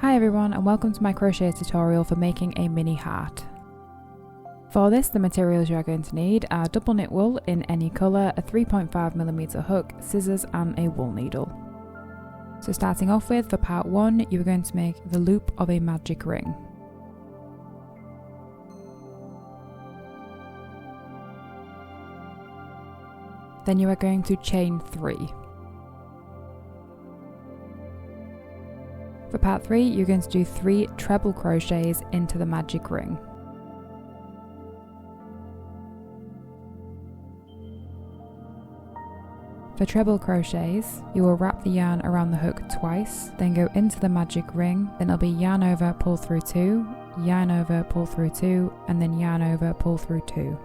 Hi everyone, and welcome to my crochet tutorial for making a mini heart. For this, the materials you are going to need are double knit wool in any colour, a 3.5mm hook, scissors and a wool needle. So starting off with, for part 1, you are going to make the loop of a magic ring. Then you are going to chain 3. For part 3, you're going to do 3 treble crochets into the magic ring. For treble crochets, you will wrap the yarn around the hook twice, then go into the magic ring, then it'll be yarn over, pull through 2, yarn over, pull through 2, and then yarn over, pull through 2.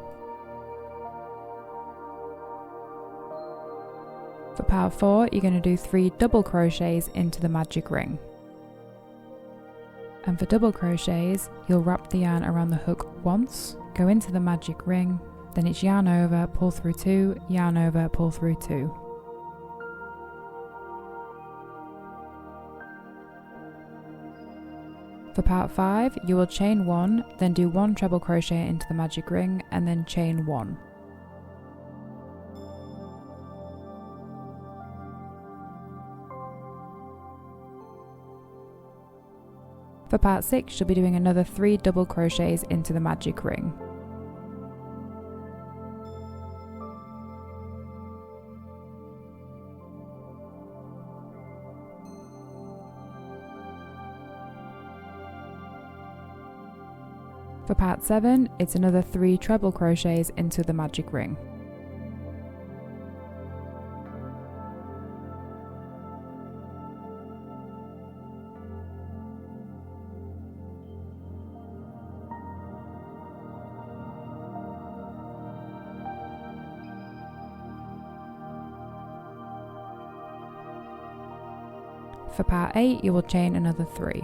For part 4, you're going to do 3 double crochets into the magic ring. And for double crochets, you'll wrap the yarn around the hook once, go into the magic ring, then it's yarn over, pull through 2, yarn over, pull through 2. For part 5, you will chain 1, then do 1 treble crochet into the magic ring, and then chain 1. For part 6, you'll be doing another 3 double crochets into the magic ring. For part 7, it's another 3 treble crochets into the magic ring. For part 8, you will chain another 3.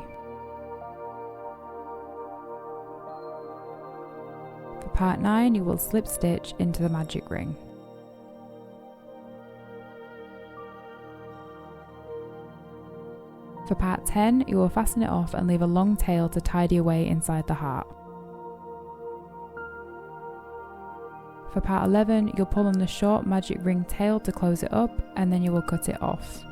For part 9, you will slip stitch into the magic ring. For part 10, you will fasten it off and leave a long tail to tidy away inside the heart. For part 11, you'll pull on the short magic ring tail to close it up, and then you will cut it off.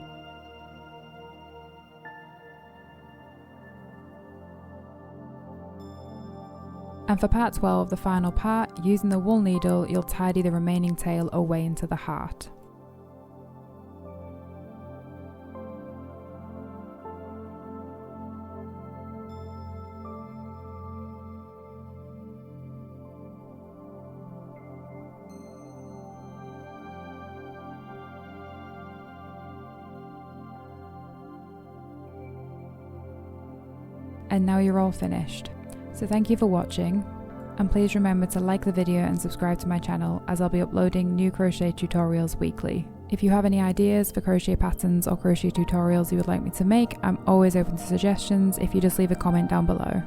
And for part 12, the final part, using the wool needle, you'll tidy the remaining tail away into the heart. And now you're all finished. So thank you for watching, and please remember to like the video and subscribe to my channel, as I'll be uploading new crochet tutorials weekly. If you have any ideas for crochet patterns or crochet tutorials you would like me to make, I'm always open to suggestions if you just leave a comment down below.